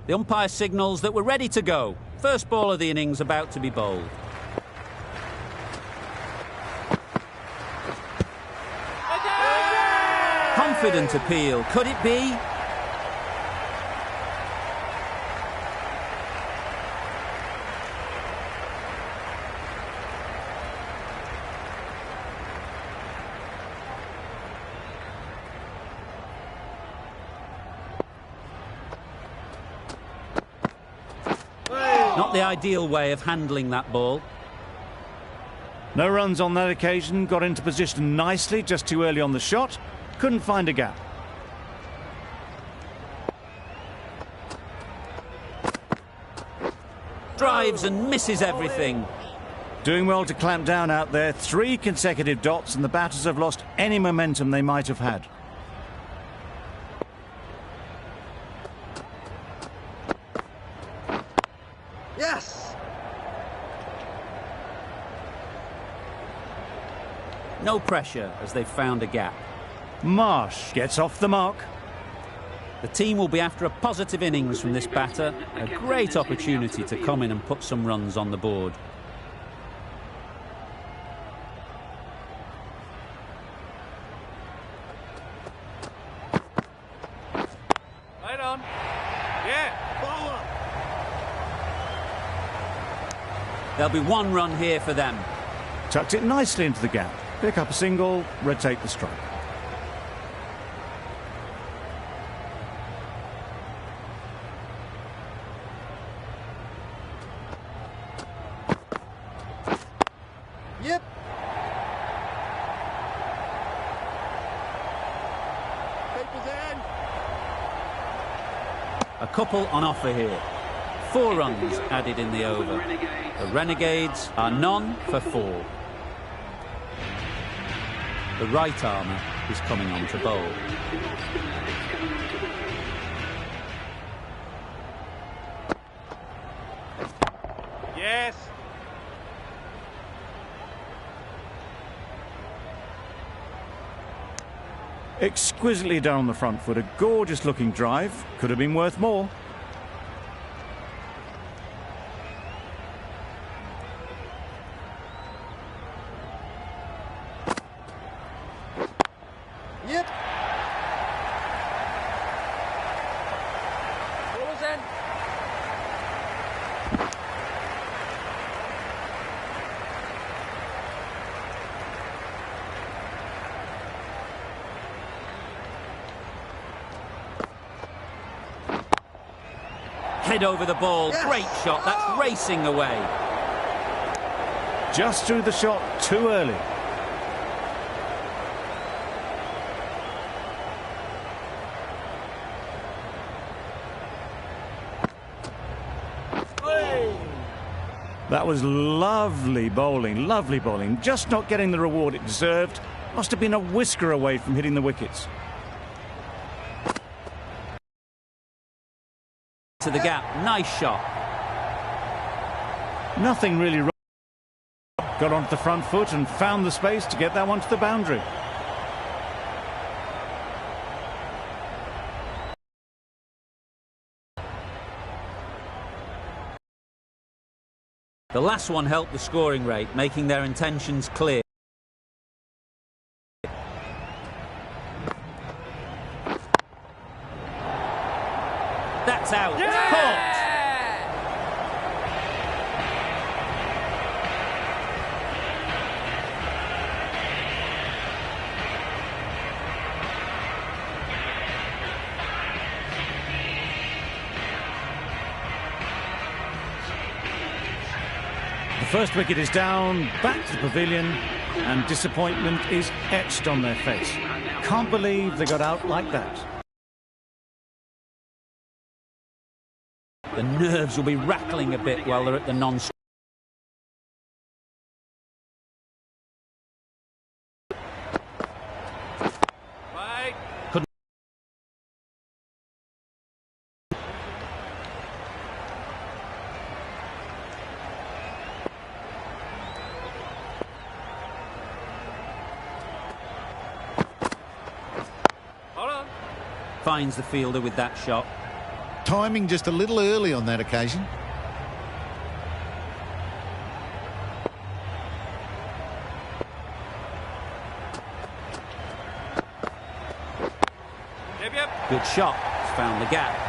The umpire signals that we're ready to go. First ball of the innings about to be bowled. Confident appeal. Could it be? Not the ideal way of handling that ball. No runs on that occasion, got into position nicely, just too early on the shot, couldn't find a gap. Drives and misses everything. Doing well to clamp down out there, 3 consecutive dots, and the batters have lost any momentum they might have had. Yes! No pressure as they've found a gap. Marsh gets off the mark. The team will be after a positive innings from this batter. A great opportunity to come in and put some runs on the board. Right on. Yeah. Bowler. There'll be 1 run here for them. Tucked it nicely into the gap. Pick up a single, rotate the strike. Yep. Papers in. A couple on offer here. 4 runs added in the over. The Renegades are none for 4. The right armour is coming on to bowl. Yes. Exquisitely done on the front foot, a gorgeous looking drive, could have been worth more. Yep. Ball's in. Head over the ball. Yes. Great shot. That's racing away. Just threw the shot too early. That was lovely bowling, just not getting the reward it deserved. Must have been a whisker away from hitting the wickets. To the gap, nice shot. Nothing really wrong. Got onto the front foot and found the space to get that one to the boundary. The last one helped the scoring rate, making their intentions clear. That's out. Yeah! It's caught. The first wicket is down, back to the pavilion, and disappointment is etched on their face. Can't believe they got out like that. The nerves will be rattling a bit while they're at the non-stop. Right. Finds the fielder with that shot. Timing just a little early on that occasion. Good shot. He's found the gap.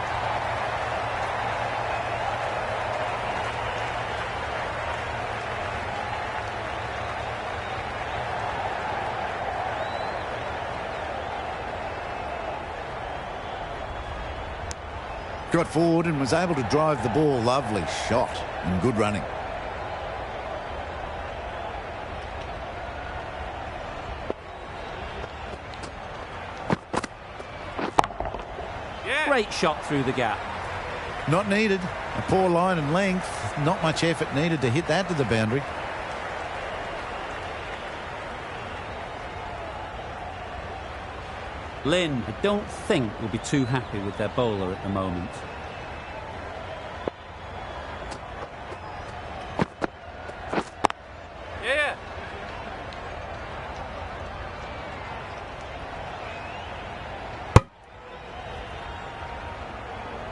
Got forward and was able to drive the ball. Lovely shot and good running. Great shot through the gap. Not needed. A poor line and length. Not much effort needed to hit that to the boundary. Lynn, I don't think, will be too happy with their bowler at the moment. Yeah.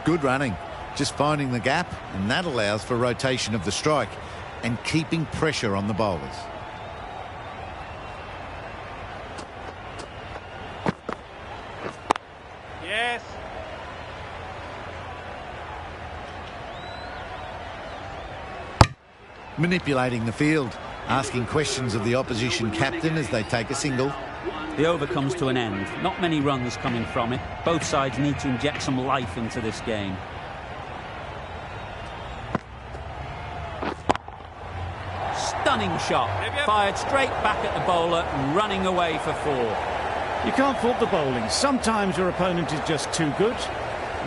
Good running. Just finding the gap, and that allows for rotation of the strike and keeping pressure on the bowlers. Yes. Manipulating the field, asking questions of the opposition captain as they take a single. The over comes to an end. Not many runs coming from it. Both sides need to inject some life into this game. Stunning shot. Fired straight back at the bowler, running away for 4. You can't fault the bowling. Sometimes your opponent is just too good.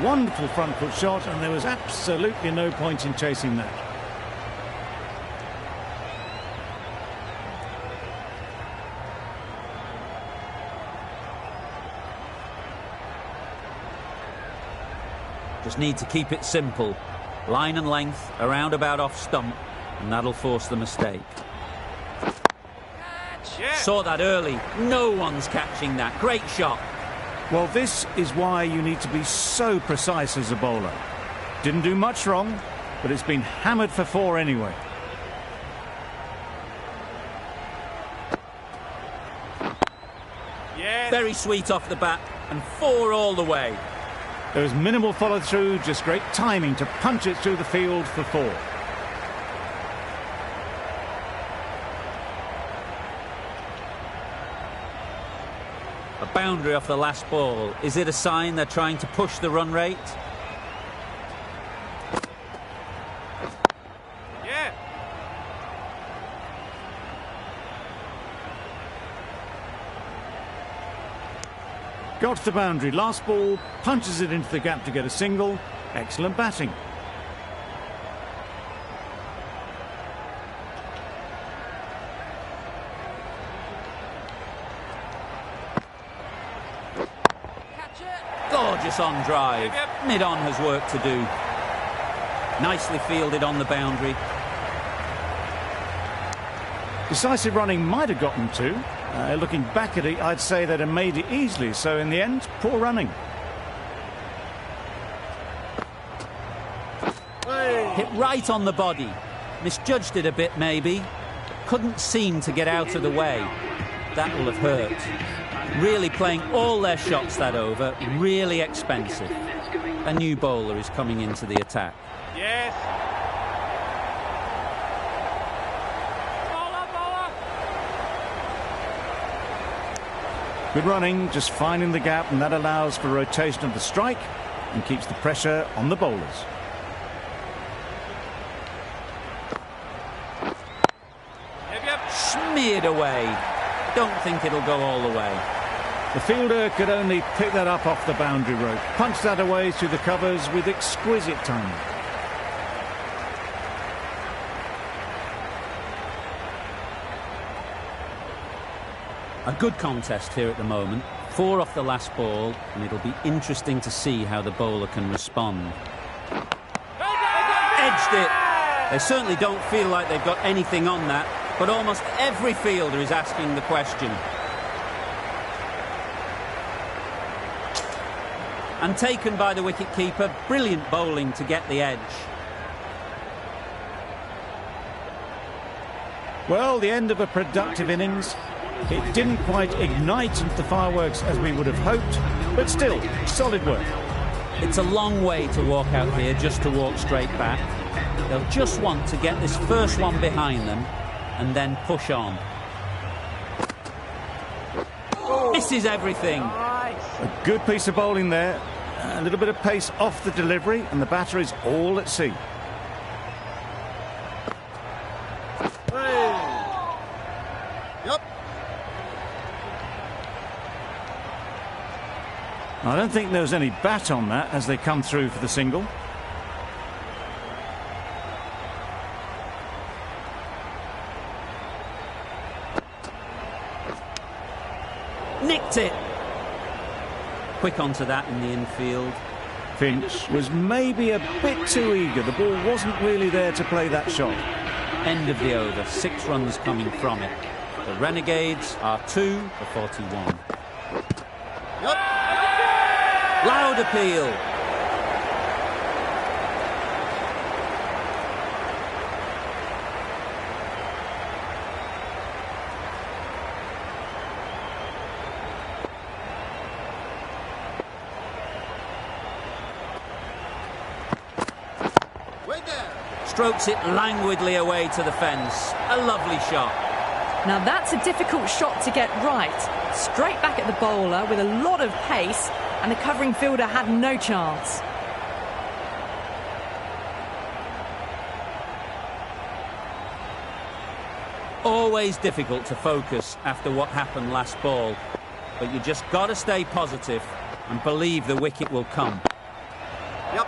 Wonderful front foot shot, and there was absolutely no point in chasing that. Just need to keep it simple. Line and length, around about off stump, and that'll force the mistake. Saw that early. No one's catching that. Great shot. Well, this is why you need to be so precise as a bowler. Didn't do much wrong, but it's been hammered for 4 anyway. Yes. Very sweet off the bat, and 4 all the way. There was minimal follow-through, just great timing to punch it through the field for 4. A boundary off the last ball. Is it a sign they're trying to push the run rate? Yeah. Got to the boundary. Last ball, punches it into the gap to get a single. Excellent batting. Gorgeous on drive. Mid-on has work to do. Nicely fielded on the boundary. Decisive running might have gotten 2. Looking back at it, I'd say they'd have made it easily. So in the end, poor running. Hit right on the body. Misjudged it a bit, maybe. Couldn't seem to get out of the way. That will have hurt. Really playing all their shots that over. Really expensive. A new bowler is coming into the attack. Yes. Good running, just finding the gap, and that allows for rotation of the strike and keeps the pressure on the bowlers. Smeared away. Don't think it'll go all the way. The fielder could only pick that up off the boundary rope. Punched that away through the covers with exquisite timing. A good contest here at the moment. 4 off the last ball, and it'll be interesting to see how the bowler can respond. Edged it. They certainly don't feel like they've got anything on that, but almost every fielder is asking the question. And taken by the wicket-keeper. Brilliant bowling to get the edge. Well, the end of a productive innings. It didn't quite ignite the fireworks as we would have hoped, but still, solid work. It's a long way to walk out here just to walk straight back. They'll just want to get this first one behind them and then push on. This is everything. A good piece of bowling there. A little bit of pace off the delivery, and the batter is all at sea. I don't think there was any bat on that as they come through for the single. Nicked it. Quick onto that in the infield. Finch was maybe a bit too eager. The ball wasn't really there to play that shot. End of the over. 6 runs coming from it. The Renegades are 2 for 41. Loud appeal. Strokes it languidly away to the fence. A lovely shot. Now that's a difficult shot to get right. Straight back at the bowler with a lot of pace, and the covering fielder had no chance. Always difficult to focus after what happened last ball, but you just got to stay positive and believe the wicket will come.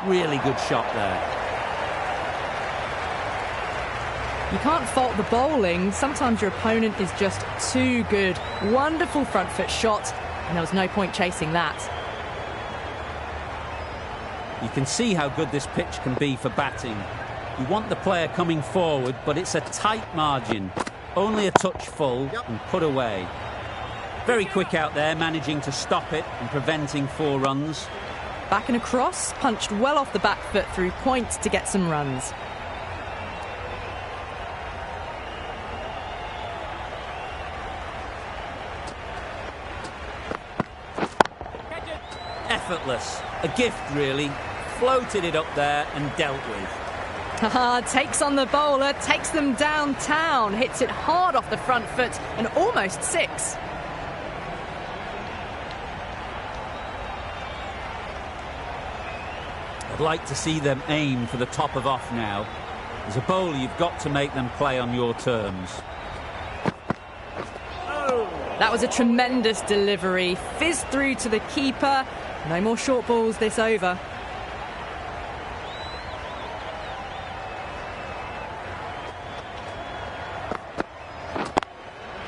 Really good shot there. You can't fault the bowling. Sometimes your opponent is just too good. Wonderful front foot shot, and there was no point chasing that. You can see how good this pitch can be for batting. You want the player coming forward, but it's a tight margin. Only a touch full and put away. Very quick out there, managing to stop it and preventing 4 runs. Back and across, punched well off the back foot through point to get some runs. Effortless. A gift, really. Floated it up there and dealt with. Takes on the bowler, takes them downtown, hits it hard off the front foot and almost 6. I'd like to see them aim for the top of off now. As a bowler, you've got to make them play on your terms. That was a tremendous delivery. Fizzed through to the keeper. No more short balls this over.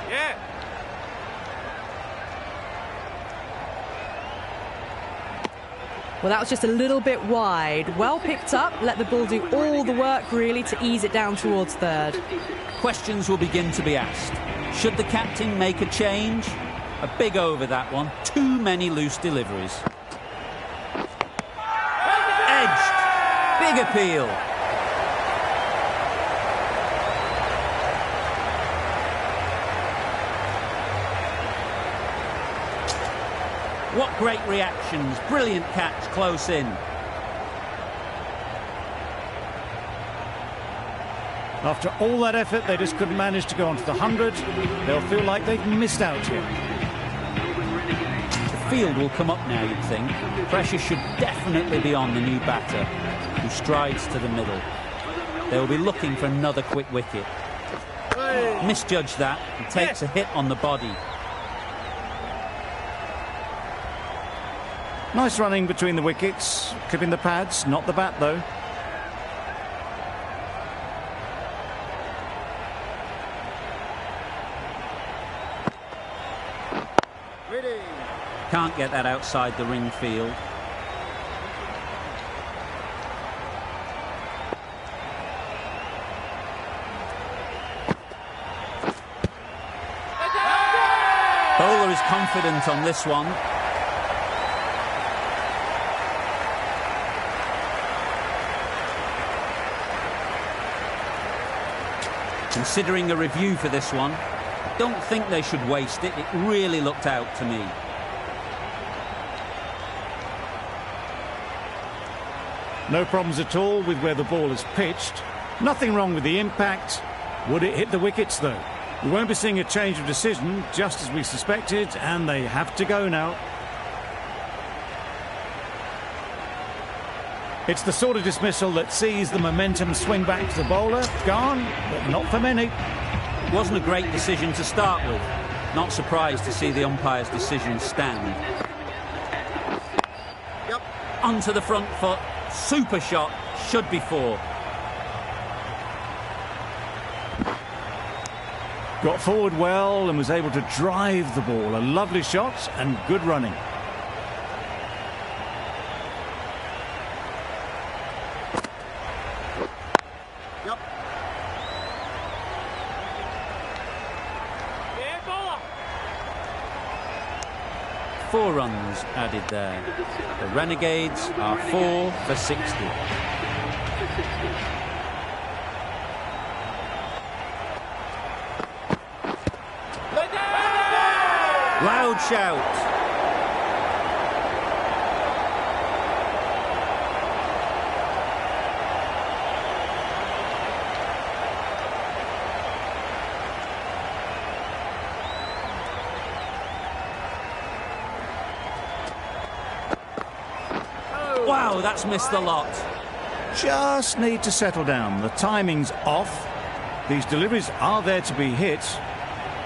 Yeah. Well, that was just a little bit wide. Well picked up. Let the ball do all the work, really, to ease it down towards third. Questions will begin to be asked. Should the captain make a change? A big over, that one. Too many loose deliveries. Edged. Big appeal. What great reactions. Brilliant catch close in. After all that effort, they just couldn't manage to go on to the 100. They'll feel like they've missed out here. The field will come up now, you'd think. Pressure should definitely be on the new batter, who strides to the middle. They'll be looking for another quick wicket. Misjudged that and takes a hit on the body. Nice running between the wickets, clipping the pads, not the bat though. Can't get that outside the ring field. Bowler is confident on this one. Considering a review for this one, don't think they should waste it. It really looked out to me. No problems at all with where the ball is pitched. Nothing wrong with the impact. Would it hit the wickets, though? We won't be seeing a change of decision, just as we suspected, and they have to go now. It's the sort of dismissal that sees the momentum swing back to the bowler. Gone, but not for many. Wasn't a great decision to start with. Not surprised to see the umpire's decision stand. Yep. Onto the front foot. Super shot. Should be 4. Got forward well and was able to drive the ball. A lovely shot and good running. Yep. Yeah, bowler. 4 runs added there. The Renegades are 4 for 60. Loud shout. Wow, that's missed the lot. Just need to settle down. The timing's off. These deliveries are there to be hit.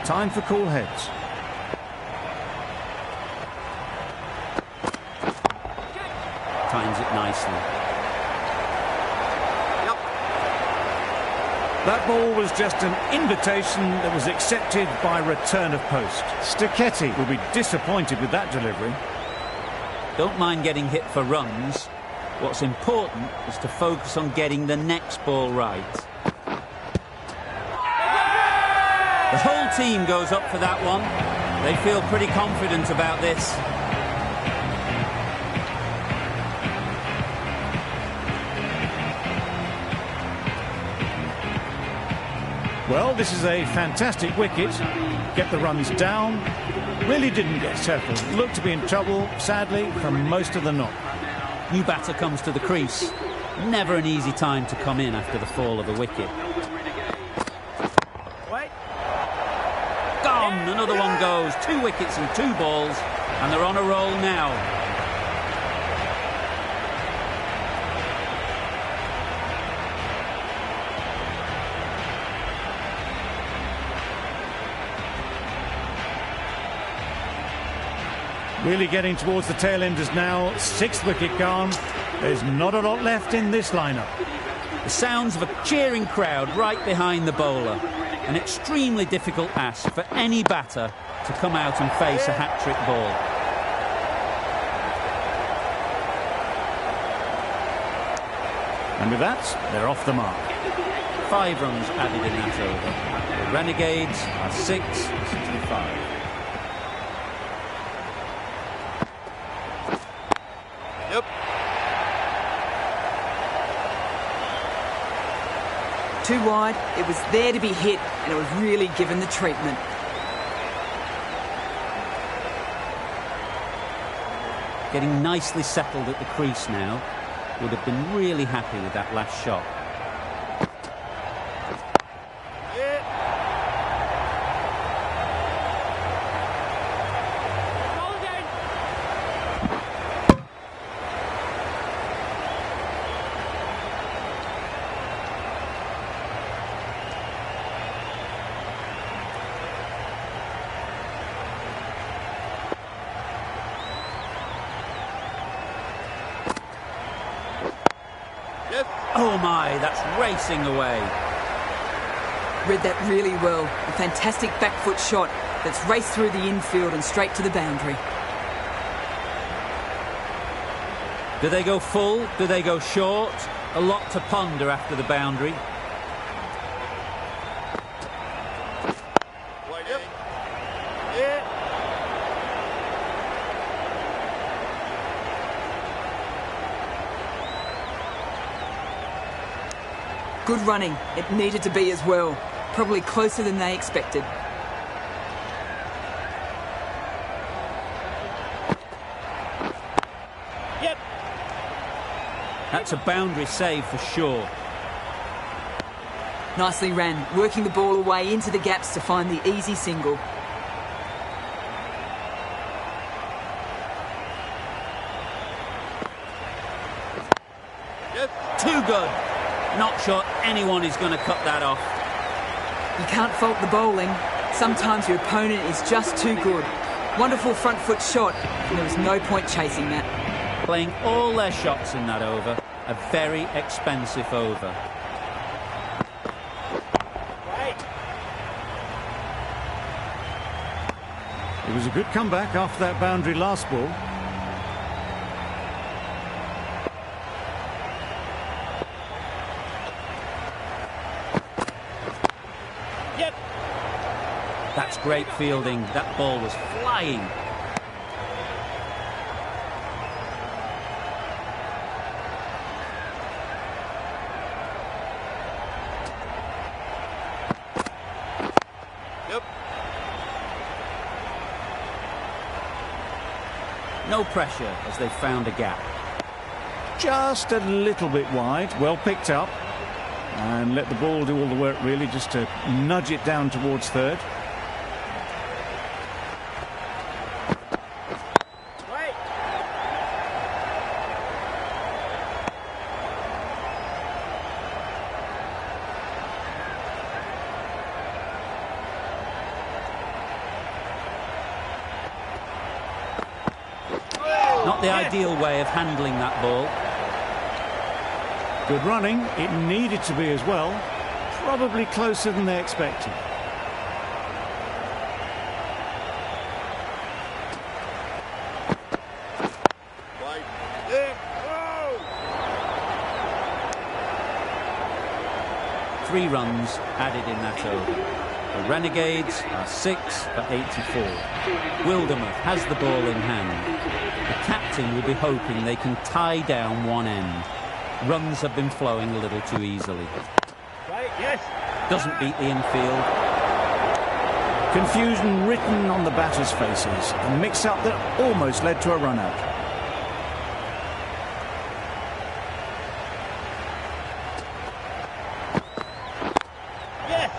Time for cool heads. Times it nicely. Yep. That ball was just an invitation that was accepted by return of post. Stacchetti will be disappointed with that delivery. Don't mind getting hit for runs. What's important is to focus on getting the next ball right. The whole team goes up for that one. They feel pretty confident about this. Well, this is a fantastic wicket. Get the runs down. Really didn't get settled. Looked to be in trouble, sadly, for most of the knock. New batter comes to the crease. Never an easy time to come in after the fall of a wicket. Wait. Gone! Another one goes. 2 wickets and 2 balls. And they're on a roll now. Really getting towards the tail enders now. 6th wicket gone. There's not a lot left in this lineup. The sounds of a cheering crowd right behind the bowler. An extremely difficult ask for any batter to come out and face a hat-trick ball. And with that, they're off the mark. 5 runs added in that over. The Renegades are 6 for 65. Yep. Too wide, it was there to be hit, and it was really given the treatment. Getting nicely settled at the crease now. Would have been really happy with that last shot. Yeah. Ball again. Yes. Oh my, that's racing away. Read that really well. A fantastic back foot shot that's raced through the infield and straight to the boundary. Do they go full? Do they go short? A lot to ponder after the boundary. Yep. Yeah. Good running. It needed to be as well. Probably closer than they expected. Yep. That's a boundary save for sure. Nicely ran, working the ball away into the gaps to find the easy single. Yep. Too good. Not sure anyone is going to cut that off. You can't fault the bowling. Sometimes your opponent is just too good. Wonderful front foot shot, and there was no point chasing that. Playing all their shots in that over. A very expensive over. Right. It was a good comeback after that boundary last ball. Yep. That's great fielding. That ball was flying. Yep. No pressure as they found a gap. Just a little bit wide, well picked up. And let the ball do all the work really, just to nudge it down towards third. Right. Not the ideal way of handling that ball. Good running. It needed to be as well. Probably closer than they expected. Right. Yep. Oh. 3 runs added in that over. The Renegades are 6 for 84. Wildermuth has the ball in hand. The captain will be hoping they can tie down one end. Runs have been flowing a little too easily. Right. Yes. Doesn't beat the infield. Confusion written on the batters' faces. A mix-up that almost led to a run-out. Yes.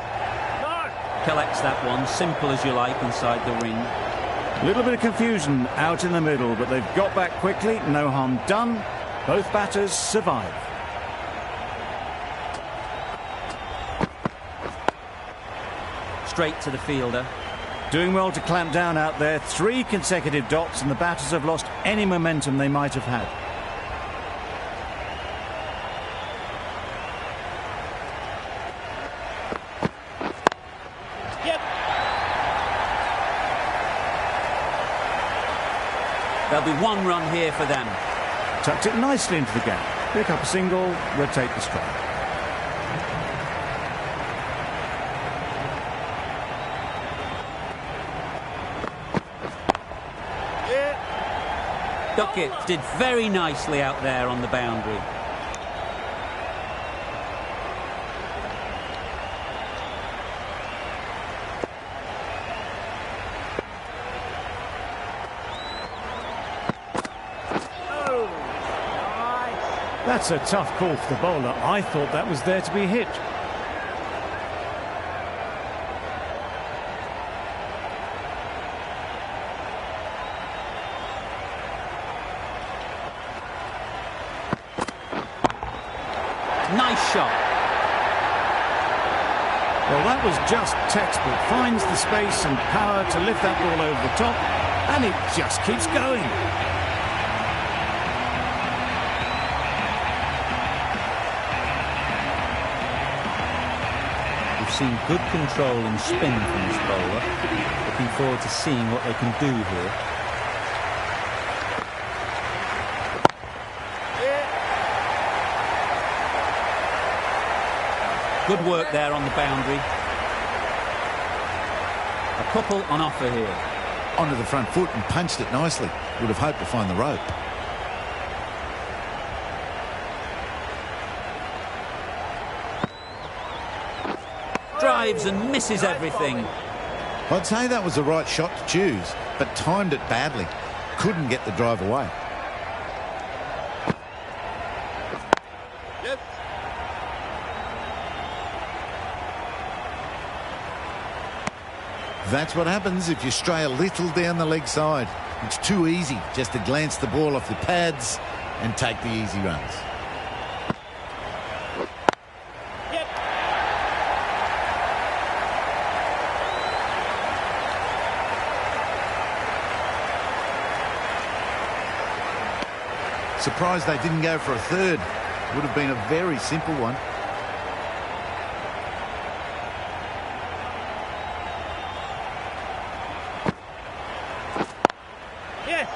No. Collects that one, simple as you like, inside the ring. A little bit of confusion out in the middle, but they've got back quickly. No harm done. Both batters survive. Straight to the fielder. Doing well to clamp down out there. 3 consecutive dots, and the batters have lost any momentum they might have had. Yep. There'll be 1 run here for them. Tucked it nicely into the gap. Pick up a single, rotate the strike. Yep. Duckett did very nicely out there on the boundary. Oh. Nice. That's a tough call for the bowler. I thought that was there to be hit. Nice shot. Well, that was just textbook. Finds the space and power to lift that ball over the top, and it just keeps going. We've seen good control and spin from this bowler. Looking forward to seeing what they can do here. Good work there on the boundary. A couple on offer here. Onto the front foot and punched it nicely. Would have hoped to find the rope. Drive. Drives and misses everything. I'd say that was the right shot to choose, but timed it badly. Couldn't get the drive away. Yes. That's what happens if you stray a little down the leg side. It's too easy just to glance the ball off the pads and take the easy runs. Yep. Surprised they didn't go for a third. Would have been a very simple one. Yes.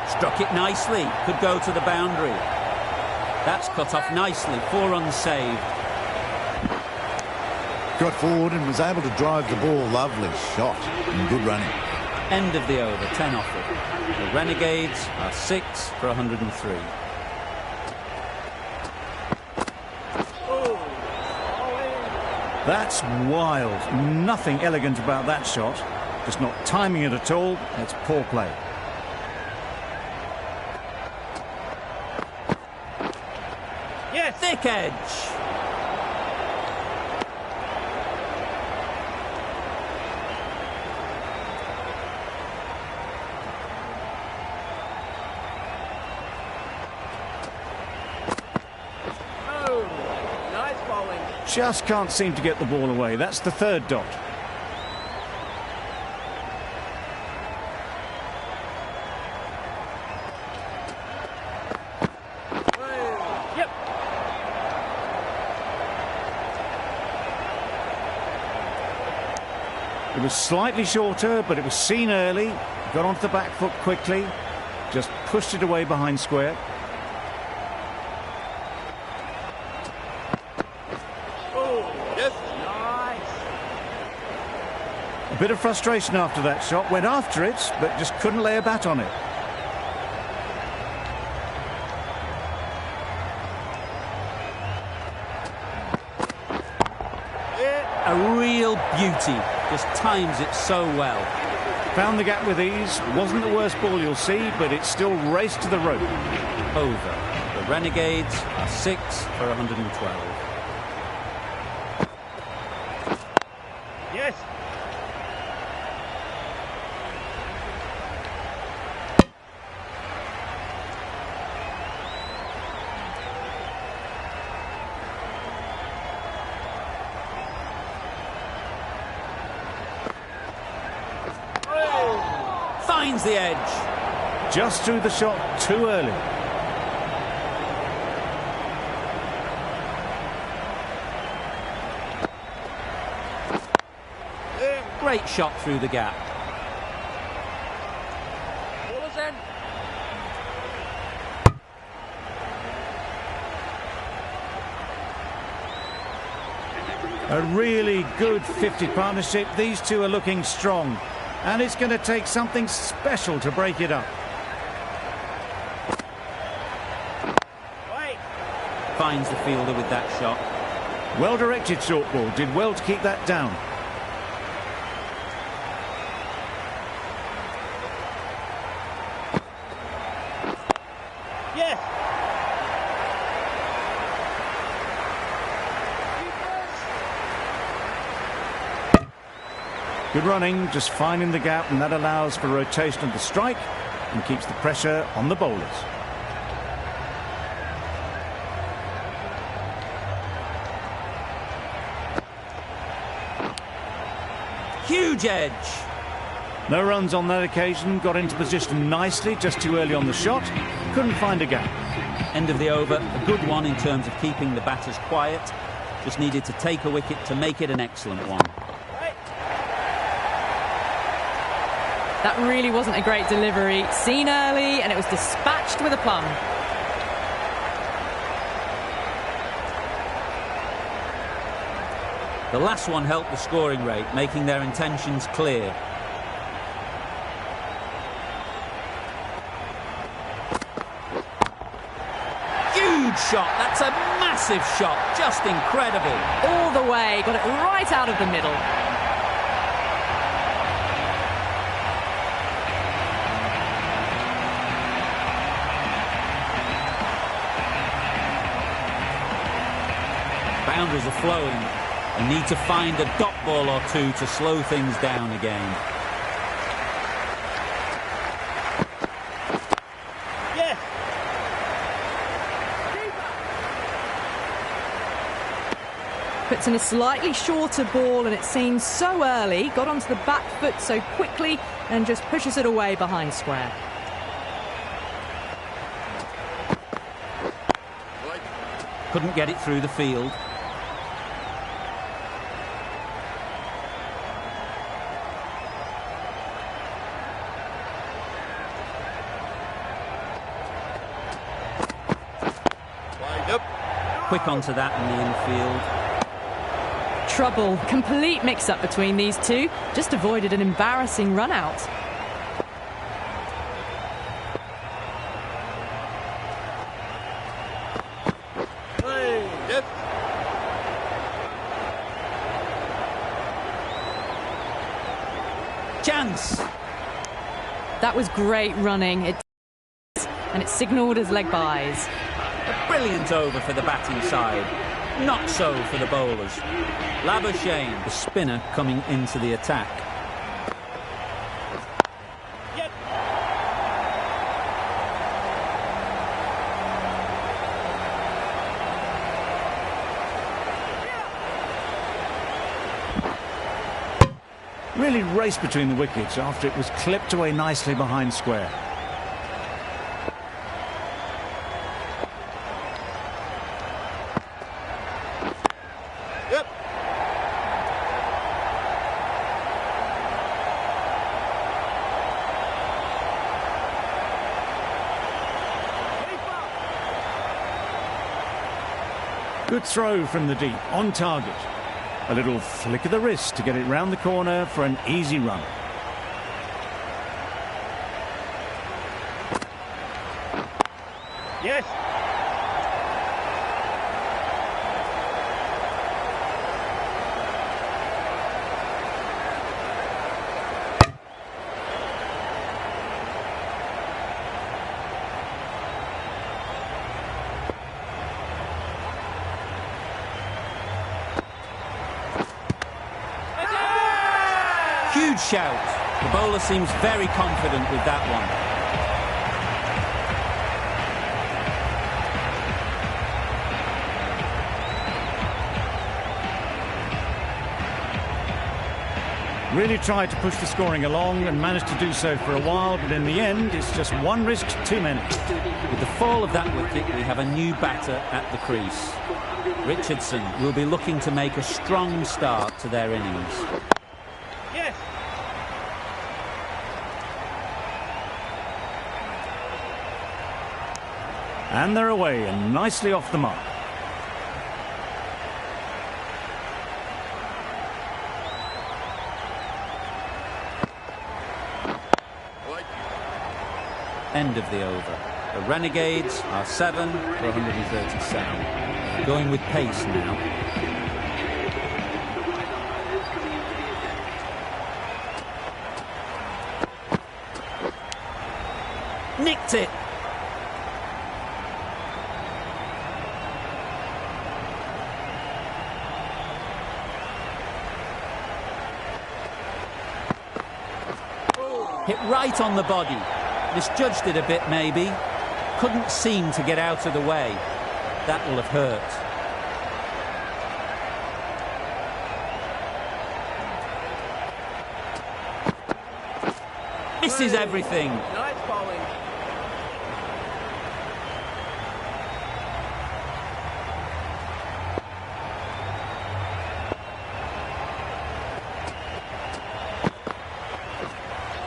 Struck it nicely. Could go to the boundary. That's cut off nicely. 4 runs saved. Got forward and was able to drive the ball. Lovely shot and good running. End of the over. 10 offered. The Renegades are 6 for 103. That's wild. Nothing elegant about that shot. Just not timing it at all. It's poor play. Yes. Thick edge. Oh, nice bowling. Just can't seem to get the ball away. That's the third dot. Yep. It was slightly shorter, but it was seen early. Got onto the back foot quickly. Just pushed it away behind square. Oh, yes. Nice. A bit of frustration after that shot. Went after it, but just couldn't lay a bat on it. Yeah. A real beauty. Just times it so well. Found the gap with ease. Wasn't the worst ball you'll see, but it still raced to the rope. Over. The Renegades are 6 for 112. Yes. Finds the edge. Just threw the shot too early. Great shot through the gap. Ball is in. A really good 50 partnership. These two are looking strong. And it's going to take something special to break it up. Wait. Finds the fielder with that shot. Well-directed short ball. Did well to keep that down. Yes. Good running, just finding the gap, and that allows for rotation of the strike and keeps the pressure on the bowlers. Huge edge. No runs on that occasion, got into position nicely, just too early on the shot, couldn't find a gap. End of the over. A good one in terms of keeping the batters quiet. Just needed to take a wicket to make it an excellent one. That really wasn't a great delivery. Seen early, and it was dispatched with aplomb. The last one helped the scoring rate, making their intentions clear. Huge shot. That's a massive shot. Just incredible. All the way, got it right out of the middle. Boundaries are flowing. They need to find a dot ball or two to slow things down again. Yes. Puts in a slightly shorter ball, and it seems so early. Got onto the back foot so quickly and just pushes it away behind square. Couldn't get it through the field. Quick onto that in the infield. Trouble. Complete mix-up between these two. Just avoided an embarrassing run-out. Chance! That was great running. And it signalled as leg byes. A brilliant over for the batting side. Not so for the bowlers. Labuschagne, the spinner, coming into the attack. Yep. Really raced between the wickets after it was clipped away nicely behind square. Yep. Good throw from the deep, on target. A little flick of the wrist to get it round the corner for an easy run. Yes. Huge shout. The bowler seems very confident with that one. Really tried to push the scoring along and managed to do so for a while, but in the end, it's just one risk too many. With the fall of that wicket, we have a new batter at the crease. Richardson will be looking to make a strong start to their innings. Yes. And they're away and nicely off the mark. End of the over. The Renegades are 7 for 137. Going with pace now. Nicked it. Hit right on the body. Misjudged it a bit, maybe. Couldn't seem to get out of the way. That will have hurt. Misses everything. Nice bowling.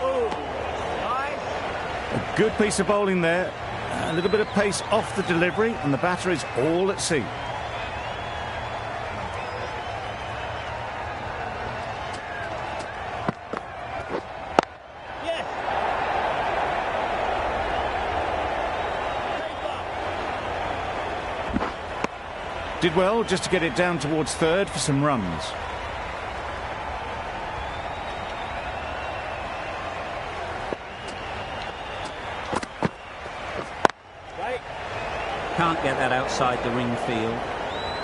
Oh. Good piece of bowling there. A little bit of pace off the delivery, and the batter is all at sea. Yeah. Did well just to get it down towards third for some runs. Can't get that outside the ring field.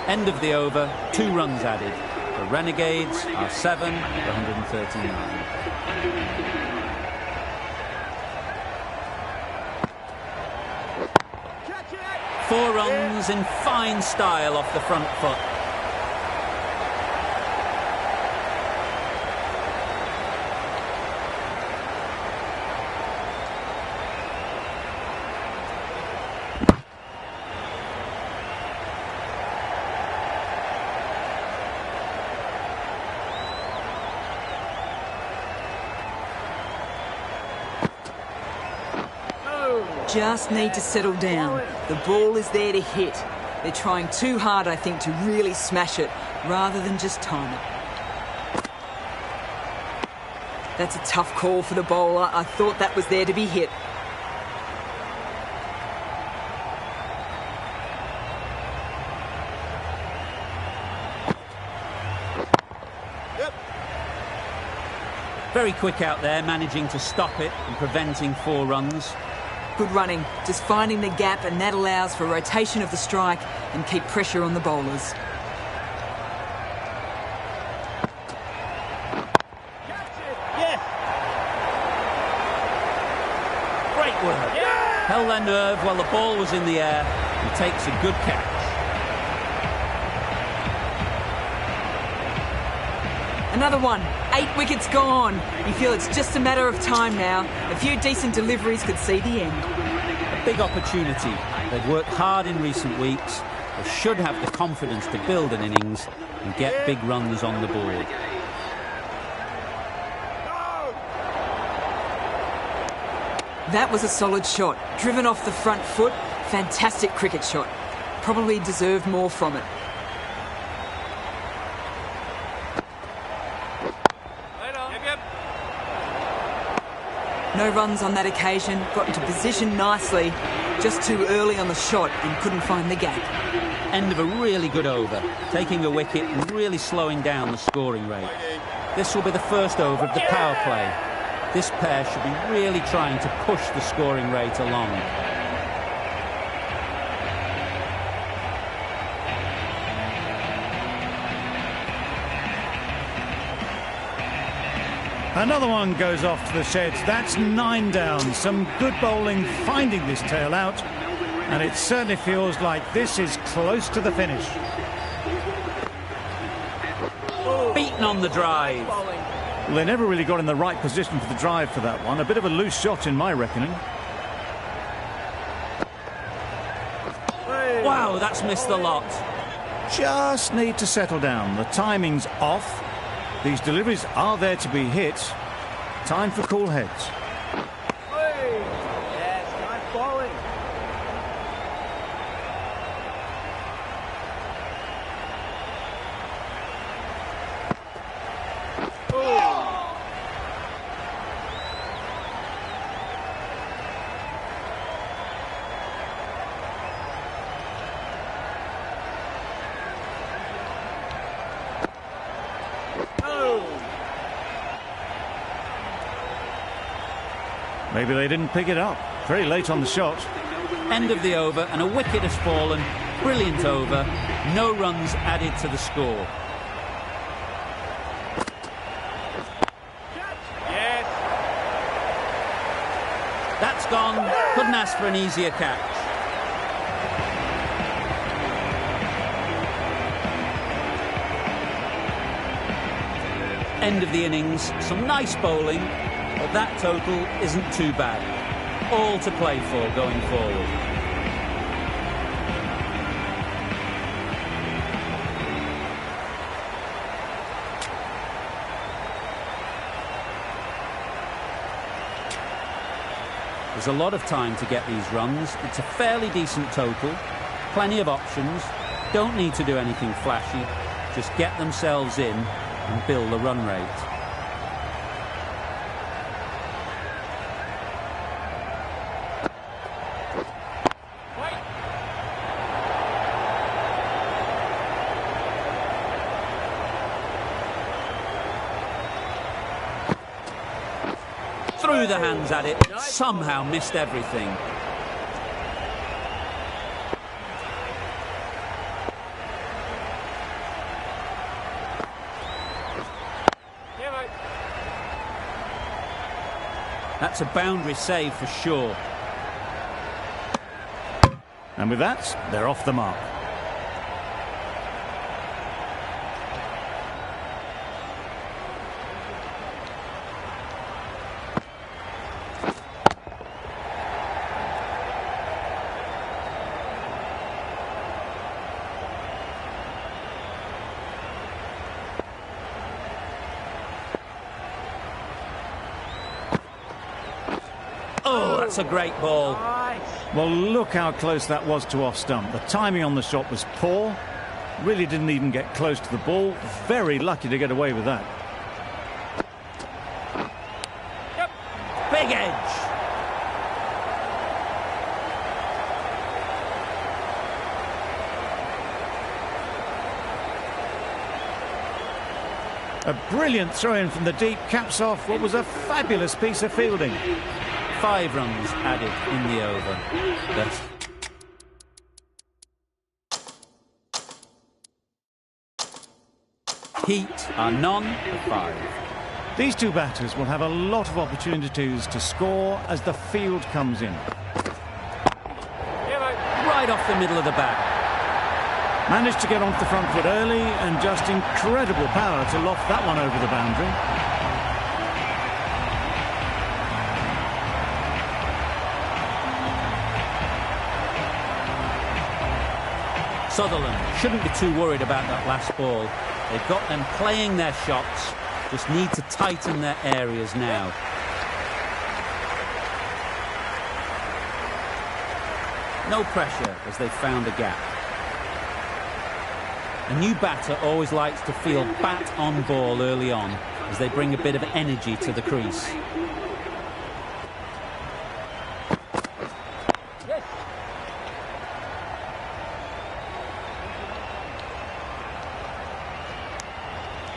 End of the over, 2 runs added. The Renegades are 7 for 139. 4 runs in fine style off the front foot. Just need to settle down. The ball is there to hit. They're trying too hard, I think, to really smash it, rather than just time it. That's a tough call for the bowler. I thought that was there to be hit. Very quick out there, managing to stop it and preventing 4 runs. Good running, just finding the gap, and that allows for rotation of the strike and keep pressure on the bowlers. Yeah. Great work. Yeah. Held their nerve while the ball was in the air and takes a good catch. Another one. 8 wickets gone. You feel it's just a matter of time now. A few decent deliveries could see the end. A big opportunity. They've worked hard in recent weeks. They should have the confidence to build an innings and get big runs on the board. That was a solid shot. Driven off the front foot. Fantastic cricket shot. Probably deserved more from it. No runs on that occasion, got into position nicely, just too early on the shot and couldn't find the gap. End of a really good over, taking a wicket and really slowing down the scoring rate. This will be the first over of the power play. This pair should be really trying to push the scoring rate along. Another one goes off to the sheds. That's 9 down. Some good bowling finding this tail out. And it certainly feels like this is close to the finish. Beaten on the drive. Well, they never really got in the right position for the drive for that one. A bit of a loose shot in my reckoning. Wow, that's missed the lot. Just need to settle down. The timing's off. These deliveries are there to be hit. Time for cool heads. Yes, nice bowling. Maybe they didn't pick it up. Very late on the shot. End of the over and a wicket has fallen. Brilliant over. No runs added to the score. Yes. That's gone. Couldn't ask for an easier catch. End of the innings. Some nice bowling. But that total isn't too bad. All to play for going forward. There's a lot of time to get these runs. It's a fairly decent total. Plenty of options. Don't need to do anything flashy. Just get themselves in and build the run rate. Threw the hands at it, somehow missed everything. That's a boundary save for sure. And with that, they're off the mark. Oh, that's a great ball. Well, look how close that was to off stump. The timing on the shot was poor. Really didn't even get close to the ball. Very lucky to get away with that. Yep. Big edge. A brilliant throw-in from the deep caps off what was a fabulous piece of fielding. 5 runs added in the over. That's Heat are none of 5. These two batters will have a lot of opportunities to score as the field comes in. Right off the middle of the bat. Managed to get onto the front foot early and just incredible power to loft that one over the boundary. Sutherland shouldn't be too worried about that last ball. They've got them playing their shots, just need to tighten their areas now. No pressure as they've found a gap. A new batter always likes to feel bat on ball early on as they bring a bit of energy to the crease.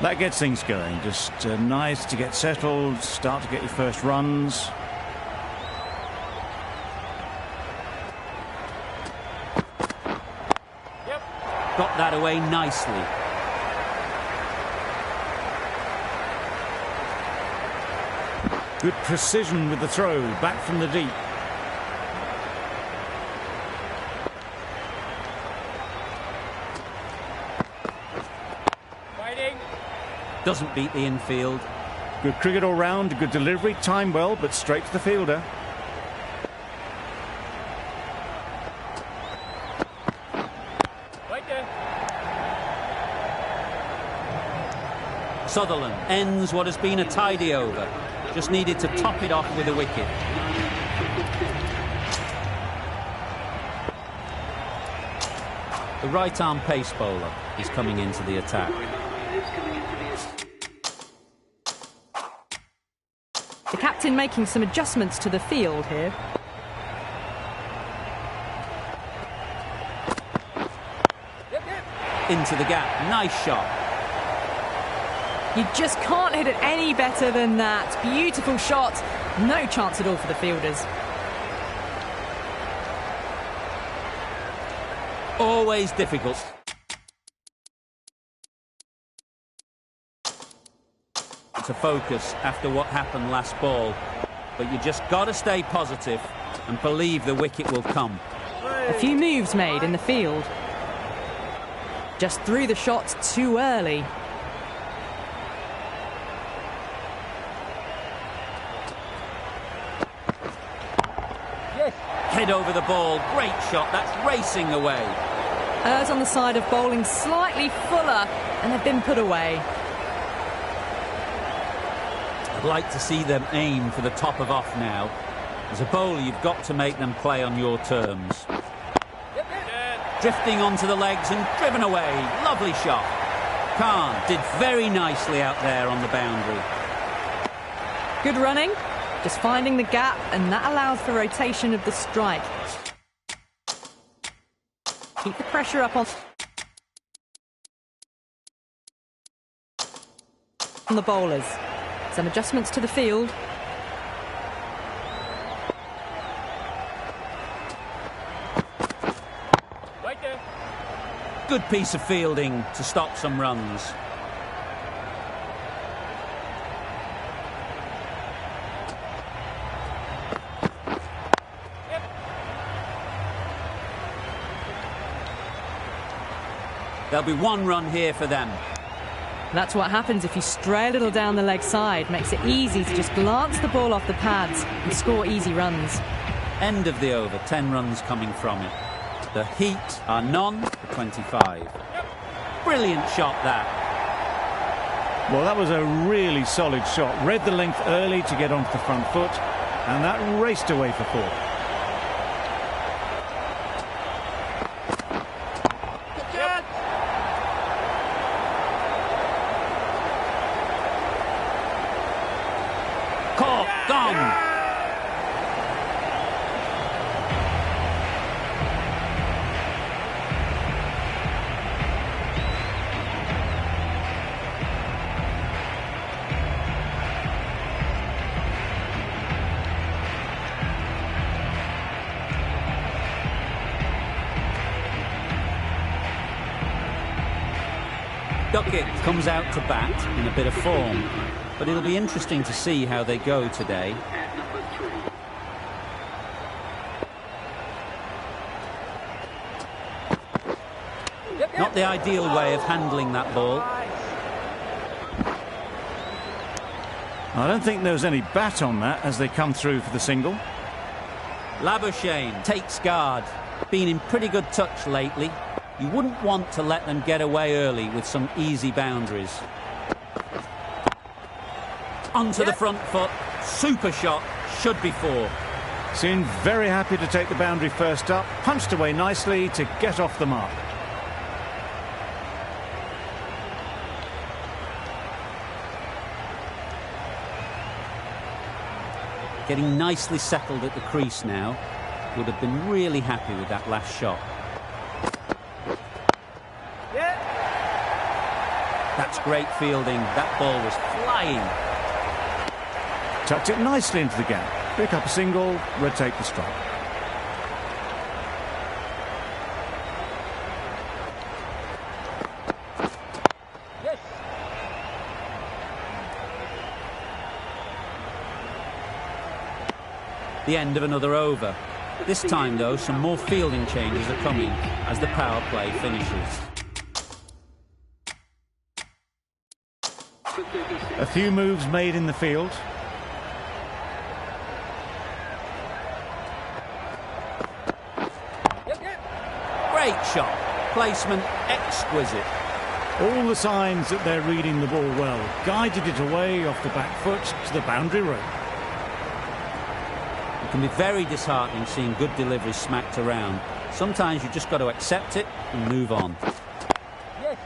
That gets things going. Just nice to get settled, start to get your first runs. Yep. Got that away nicely. Good precision with the throw, back from the deep. Doesn't beat the infield. Good cricket all round, good delivery, timed well, but straight to the fielder. Right there. Sutherland ends what has been a tidy over. Just needed to top it off with a wicket. The right-arm pace bowler is coming into the attack. The captain making some adjustments to the field here. Into the gap. Nice shot. You just can't hit it any better than that. Beautiful shot. No chance at all for the fielders. Always difficult. To focus after what happened last ball, but you just got to stay positive and believe the wicket will come. A few moves made in the field. Just threw the shot too early. Yes. Head over the ball, great shot, that's racing away. Errs on the side of bowling slightly fuller, and they've been put away. I'd like to see them aim for the top of off now. As a bowler, you've got to make them play on your terms. Drifting onto the legs and driven away. Lovely shot. Khan did very nicely out there on the boundary. Good running, just finding the gap, and that allows for rotation of the strike. Keep the pressure up on the bowlers. Some adjustments to the field. Good piece of fielding to stop some runs. There'll be one run here for them. That's what happens if you stray a little down the leg side. Makes it easy to just glance the ball off the pads and score easy runs. End of the over, 10 runs coming from it. The Heat are none for 25. Brilliant shot, that. Well, that was a really solid shot. Read the length early to get onto the front foot, and that raced away for 4. Caught, gone. Duckett comes out to bat in a bit of form, but it'll be interesting to see how they go today. Not the ideal way of handling that ball. I don't think there was any bat on that as they come through for the single. Labuschagne takes guard. Been in pretty good touch lately. You wouldn't want to let them get away early with some easy boundaries. Onto the front foot. Super shot. Should be 4. Seemed very happy to take the boundary first up. Punched away nicely to get off the mark. Getting nicely settled at the crease now. Would have been really happy with that last shot. That's great fielding. That ball was flying. Tucked it nicely into the gap. Pick up a single, rotate the strike. Yes. The end of another over. This time, though, some more fielding changes are coming as the power play finishes. A few moves made in the field. Great shot. Placement exquisite. All the signs that they're reading the ball well. Guided it away off the back foot to the boundary rope. It can be very disheartening seeing good deliveries smacked around. Sometimes you've just got to accept it and move on. Yes.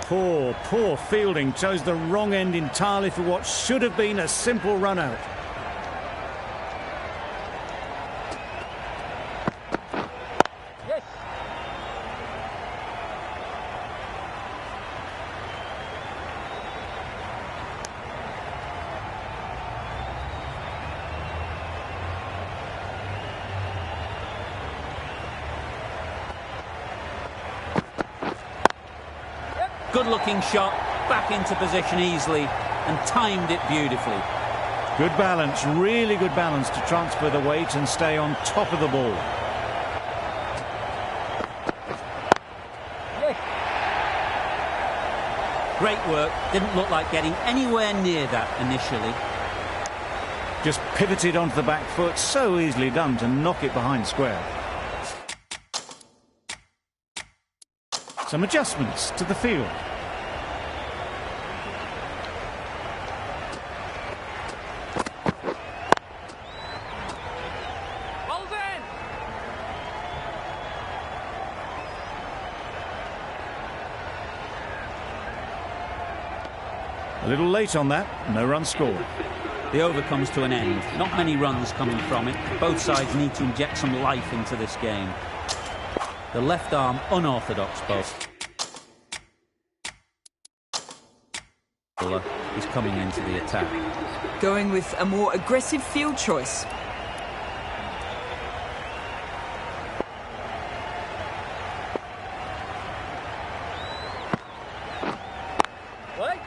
Poor fielding. Chose the wrong end entirely for what should have been a simple run out. Yes. Good-looking shot, back into position easily, and timed it beautifully. Good balance, really good balance to transfer the weight and stay on top of the ball. Yes. Great work. Didn't look like getting anywhere near that initially. Just pivoted onto the back foot, so easily done to knock it behind square. Some adjustments to the field. A little late on that, no run scored. The over comes to an end. Not many runs coming from it. Both sides need to inject some life into this game. The left arm unorthodox bowler is coming into the attack. Going with a more aggressive field choice. Right.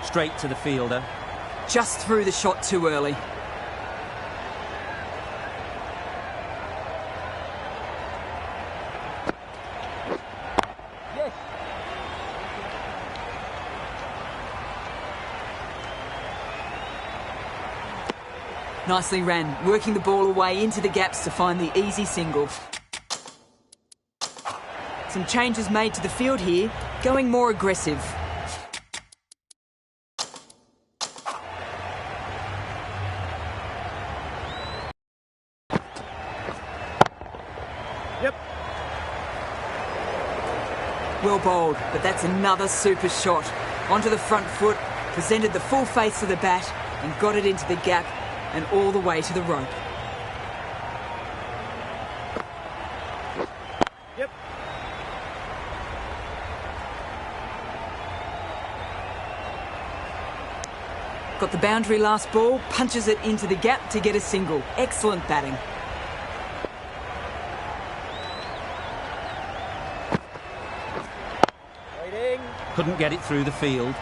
Straight to the fielder. Just threw the shot too early. Yes. Nicely ran, working the ball away into the gaps to find the easy single. Some changes made to the field here, going more aggressive. Yep. Well bowled, but that's another super shot. Onto the front foot, presented the full face of the bat and got it into the gap and all the way to the rope. Yep. Got the boundary last ball, punches it into the gap to get a single. Excellent batting. Waiting. Couldn't get it through the field.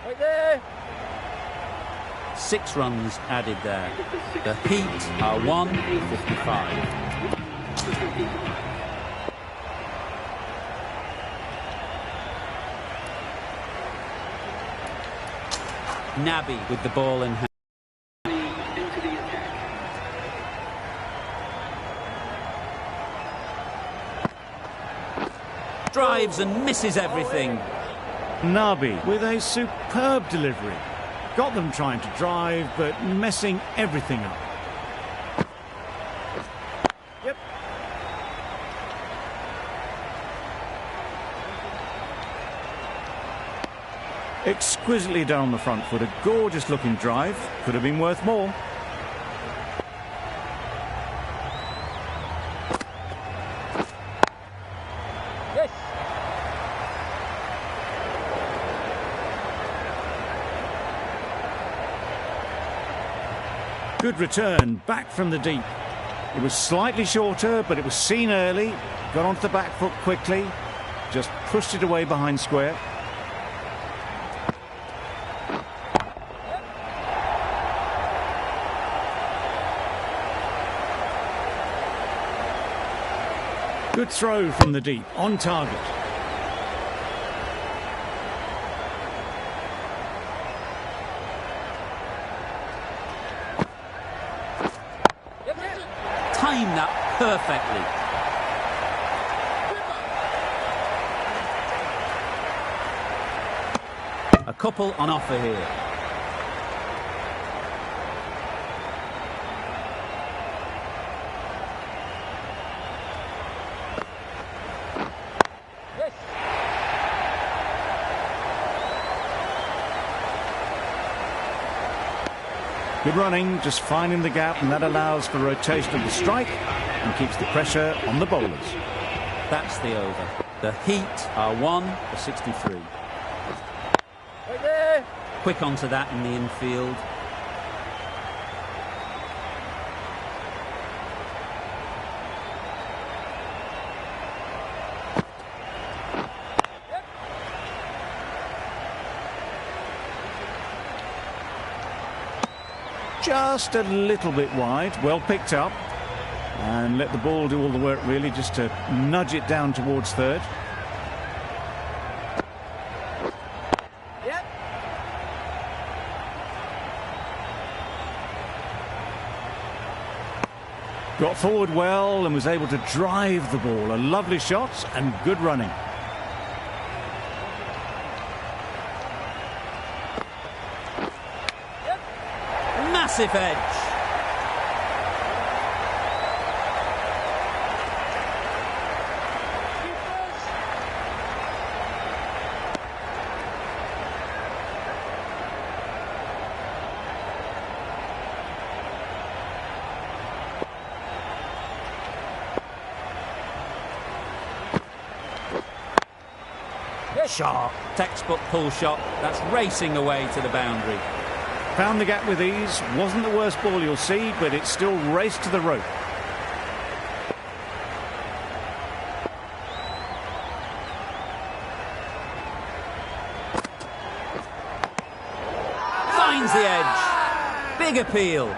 Right there. 6 runs added there. The Heat are 155. Nabi with the ball in hand. Drives and misses everything. Nabi with a superb delivery. Got them trying to drive, but messing everything up. Yep. Exquisitely down the front foot. A gorgeous looking drive. Could have been worth more. Yes. Good return, back from the deep. It was slightly shorter, but it was seen early. Got onto the back foot quickly. Just pushed it away behind square. Good throw from the deep, on target. Timed that perfectly. A couple on offer here. Yes. Good running, just finding the gap, and that allows for rotation of the strike and keeps the pressure on the bowlers. That's the over. The Heat are 1 for 63. Right there. Quick onto that in the infield. Just a little bit wide, well picked up, and let the ball do all the work really, just to nudge it down towards third. Yep. Got forward well and was able to drive the ball. A lovely shot and good running. Massive edge. shot. Textbook pull shot. That's racing away to the boundary. Found the gap with ease. Wasn't the worst ball you'll see, but it still raced to the rope. Finds the edge. Big appeal.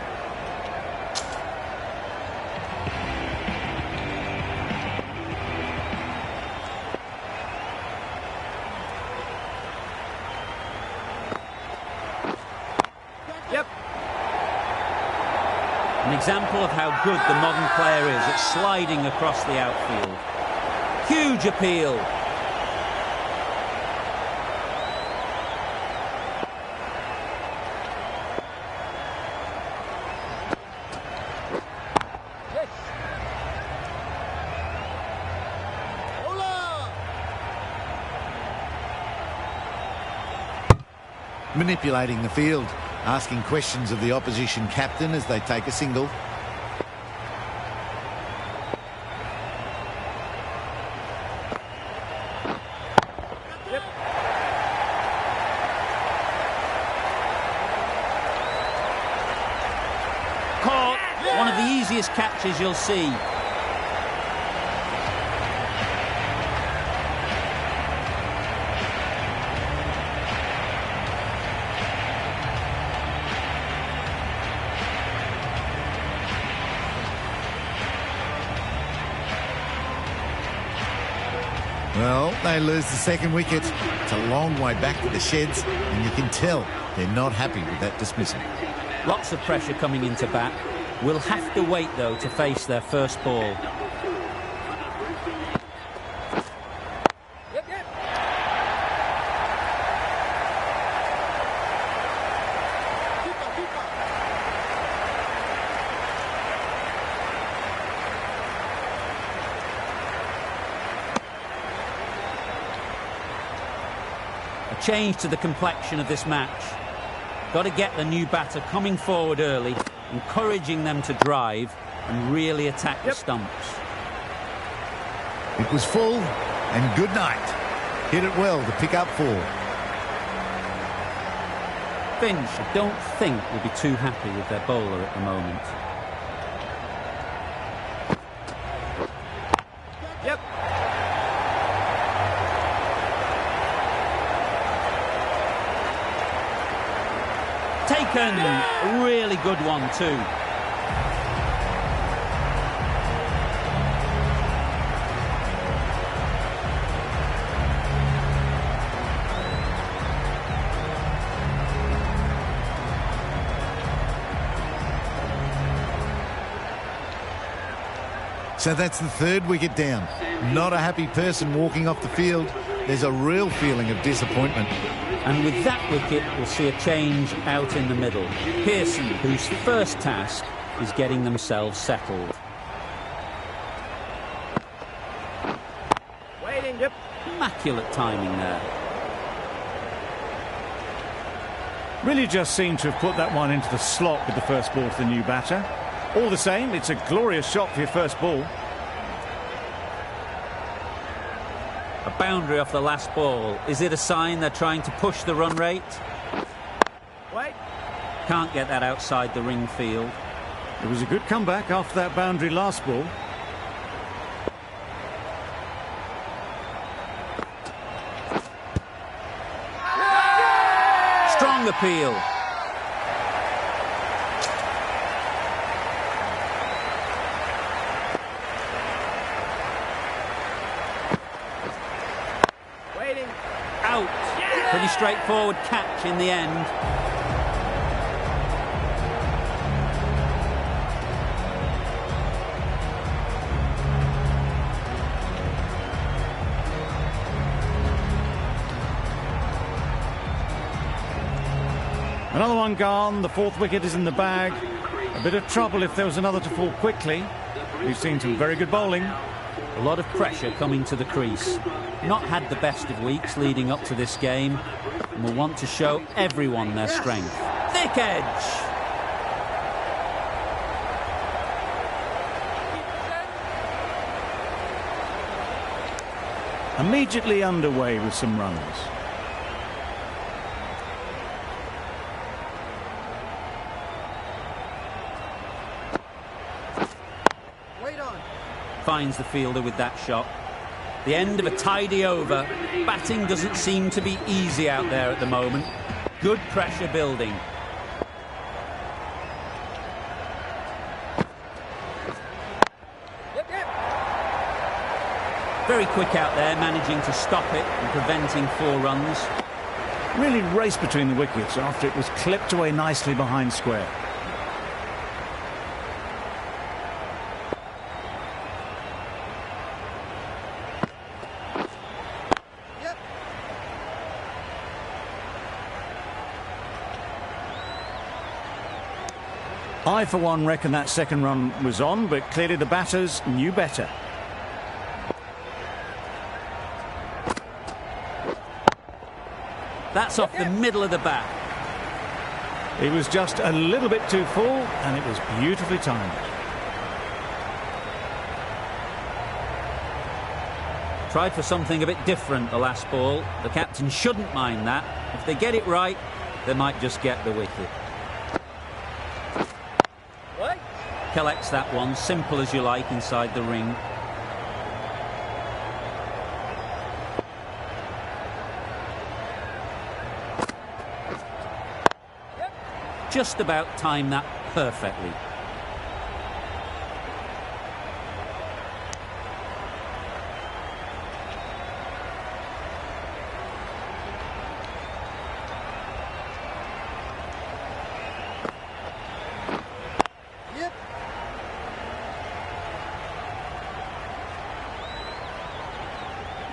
An example of how good the modern player is at sliding across the outfield. Huge appeal. Manipulating the field, asking questions of the opposition captain as they take a single. Caught. One of the easiest catches you'll see. Well, they lose the second wicket. It's a long way back to the sheds, and you can tell they're not happy with that dismissal. Lots of pressure coming into bat. Will have to wait, though, to face their first ball. A change to the complexion of this match. Got to get the new batter coming forward early, encouraging them to drive and really attack the stumps. It was full, and good night. Hit it well to pick up 4. Finch, I don't think, will be too happy with their bowler at the moment. Taken. A really good one too. So that's the third wicket down. Not a happy person walking off the field. There's a real feeling of disappointment. And with that wicket, we'll see a change out in the middle. Pearson, whose first task is getting themselves settled. Waiting, yep. Immaculate timing there. Really just seemed to have put that one into the slot with the first ball to the new batter. All the same, it's a glorious shot for your first ball. A boundary off the last ball. Is it a sign they're trying to push the run rate? Wait. Can't get that outside the ring field. It was a good comeback after that boundary last ball. Strong appeal. Out. Pretty straightforward catch in the end. Another one gone. The fourth wicket is in the bag. A bit of trouble if there was another to fall quickly. We've seen some very good bowling. A lot of pressure coming to the crease. Not had the best of weeks leading up to this game, and will want to show everyone their strength. Thick edge. immediately underway with some runs. Wait on. Finds the fielder with that shot. The end of a tidy over. Batting doesn't seem to be easy out there at the moment. Good pressure building. Very quick out there, managing to stop it and preventing 4 runs. Really raced between the wickets after it was clipped away nicely behind square. I, for one, reckon that second run was on, but clearly the batters knew better. That's off the middle of the bat. It was just a little bit too full, and it was beautifully timed. Tried for something a bit different the last ball. The captain shouldn't mind that. If they get it right, they might just get the wicket. Collects that one, simple as you like, inside the ring. Just about timed that perfectly.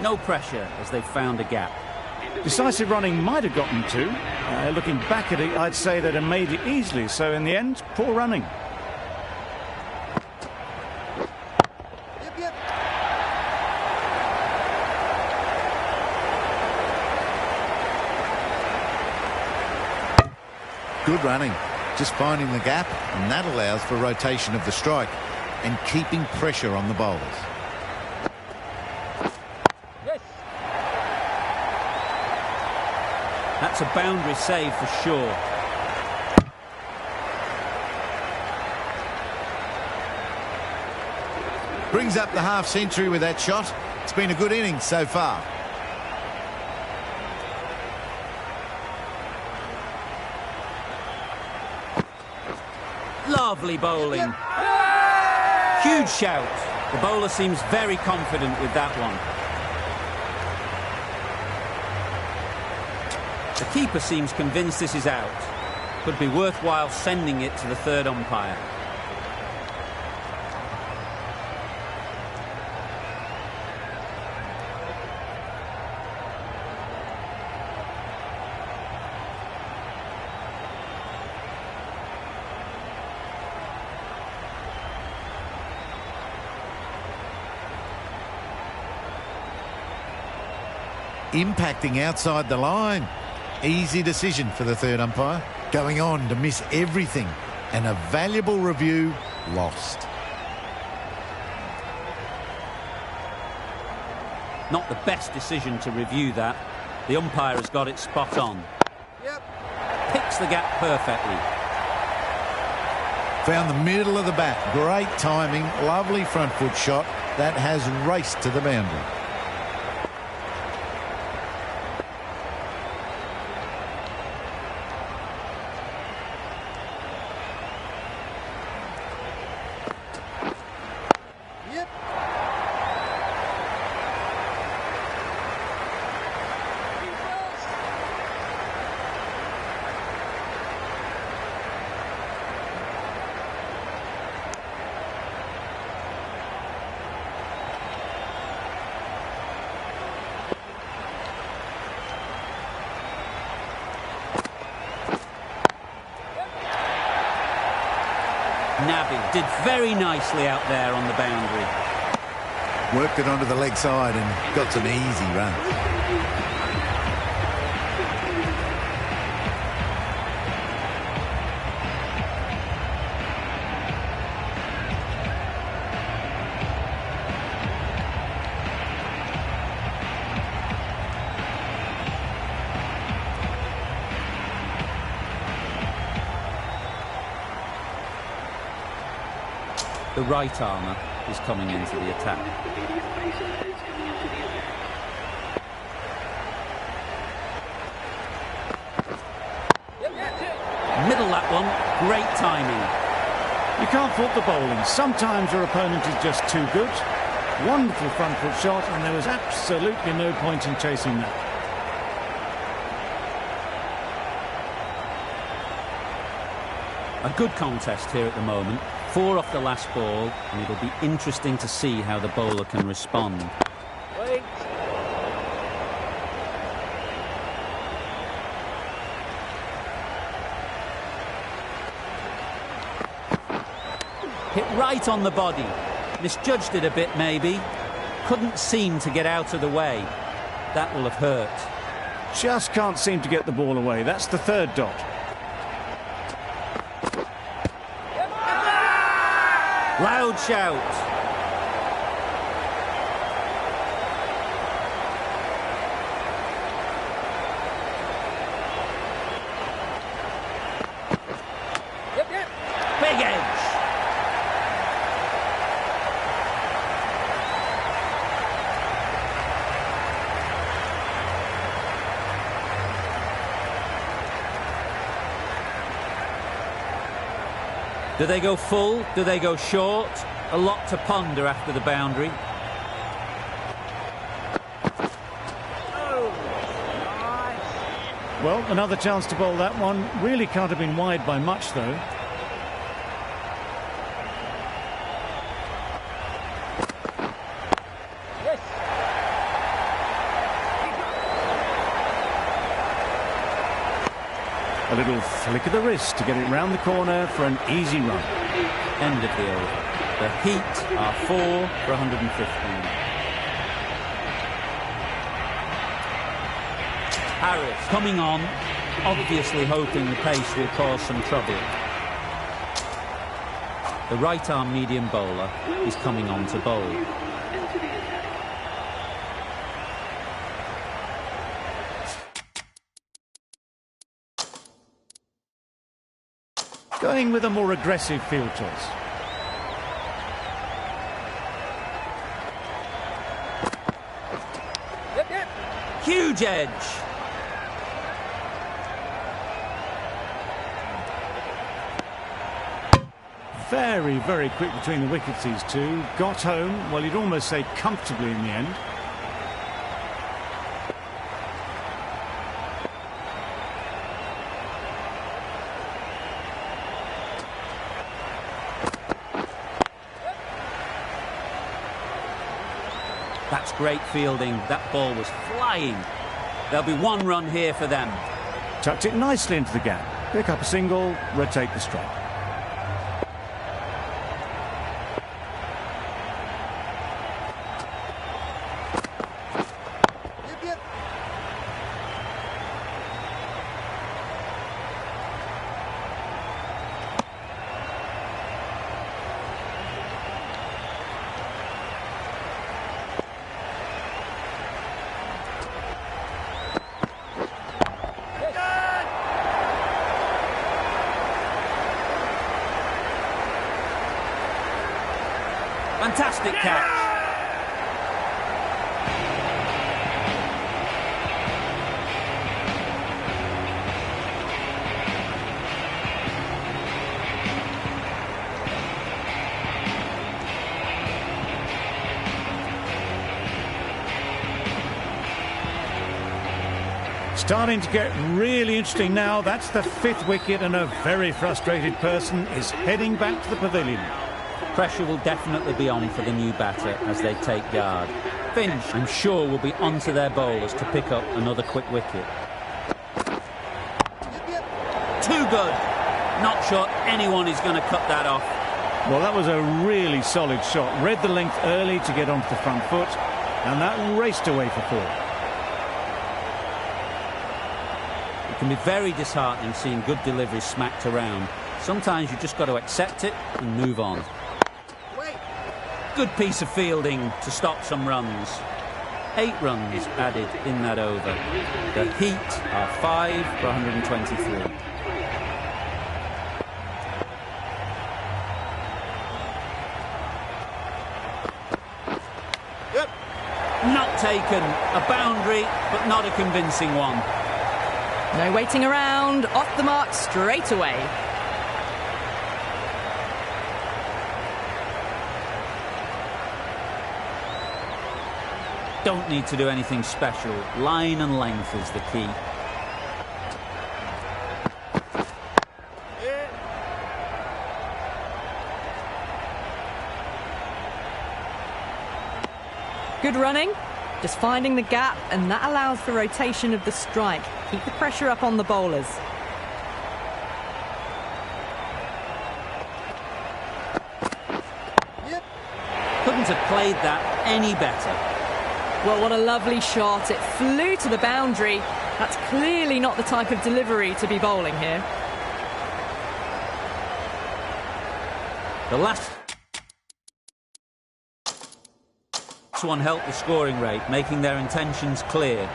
No pressure as they've found a gap. Decisive running might have gotten 2. Looking back at it, I'd say they'd have made it easily. So in the end, poor running. Good running. Just finding the gap, and that allows for rotation of the strike and keeping pressure on the bowlers. That's a boundary save for sure. Brings up the half-century with that shot. It's been a good innings so far. Lovely bowling. Huge shout. The bowler seems very confident with that one. The keeper seems convinced this is out. Could be worthwhile sending it to the third umpire. Impacting outside the line. Easy decision for the third umpire. Going on to miss everything. And a valuable review lost. Not the best decision to review that. The umpire has got it spot on. Picks the gap perfectly. Found the middle of the bat. Great timing. Lovely front foot shot. That has raced to the boundary. Nabi did very nicely out there on the boundary. Worked it onto the leg side and got some easy runs. The right armour is coming into the attack. Middle that one, great timing. You can't fault the bowling. Sometimes your opponent is just too good. Wonderful front foot shot, and there was absolutely no point in chasing that. A good contest here at the moment. 4 off the last ball, and it'll be interesting to see how the bowler can respond. Wait. Hit right on the body. Misjudged it a bit, maybe. Couldn't seem to get out of the way. That will have hurt. Just can't seem to get the ball away. That's the third dot. Loud shout. Big edge. Do they go full? Do they go short? A lot to ponder after the boundary. Well, another chance to bowl that one. Really can't have been wide by much, though. A little flick of the wrist to get it round the corner for an easy run. End of the over. The Heat are 4 for 115. Harris coming on, obviously hoping the pace will cause some trouble. The right-arm medium bowler is coming on to bowl. Going with a more aggressive field choice. Huge edge. Very, very quick between the wickets, these two. Got home, well, you'd almost say comfortably in the end. That's great fielding. That ball was flying. There'll be 1 run here for them. Tucked it nicely into the gap. Pick up a single, rotate the strike. Fantastic catch. Starting to get really interesting now. That's the 5th wicket, and a very frustrated person is heading back to the pavilion. Pressure will definitely be on for the new batter as they take guard. Finch, I'm sure, will be onto their bowlers to pick up another quick wicket. Too good. Not sure anyone is going to cut that off. Well, that was a really solid shot. Read the length early to get onto the front foot, and that raced away for 4. It can be very disheartening seeing good deliveries smacked around. Sometimes you just got to accept it and move on. Good piece of fielding to stop some runs. 8 runs added in that over. The Heat are 5 for 123. taken. A boundary, but not a convincing one. No waiting around, off the mark straight away. Don't need to do anything special. Line and length is the key. Good running, just finding the gap, and that allows for rotation of the strike. Keep the pressure up on the bowlers. Couldn't have played that any better. Well, what a lovely shot. It flew to the boundary. That's clearly not the type of delivery to be bowling here. The last one helped the scoring rate, making their intentions clear.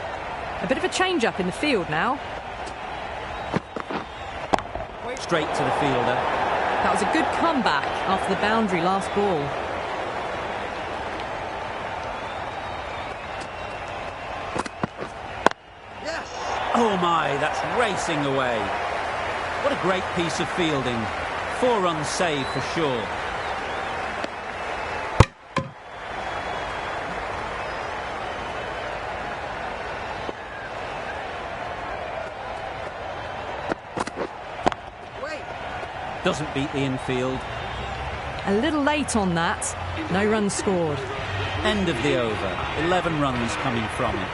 A bit of a change-up in the field now. Straight to the fielder. That was a good comeback after the boundary last ball. Oh my, that's racing away. What a great piece of fielding. 4 runs saved for sure. Doesn't beat the infield. A little late on that. No runs scored. End of the over. 11 runs coming from it.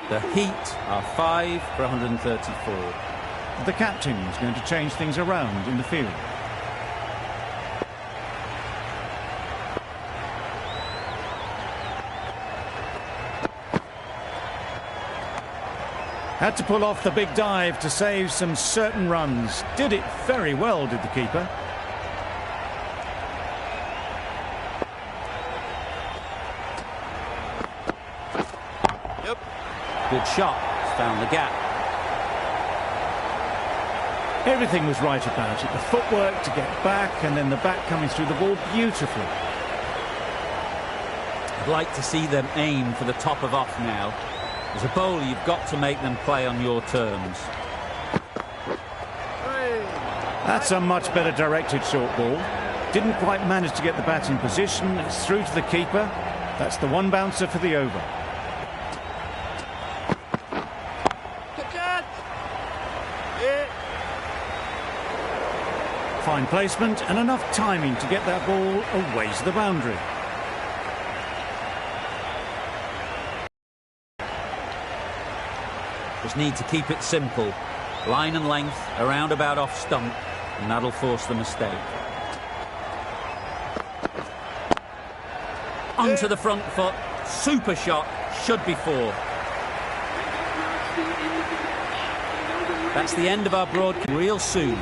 The Heat are 5 for 134. The captain is going to change things around in the field. Had to pull off the big dive to save some certain runs. Did it very well, did the keeper. Good shot. Found the gap. Everything was right about it. The footwork to get back and then the bat coming through the ball beautifully. I'd like to see them aim for the top of off now. As a bowler, you've got to make them play on your terms. That's a much better directed short ball. Didn't quite manage to get the bat in position. It's through to the keeper. That's the one bouncer for the over. Fine placement and enough timing to get that ball away to the boundary. Just need to keep it simple. Line and length, around about off stump, and that'll force the mistake. Onto the front foot, super shot, should be 4. That's the end of our broadcast real soon.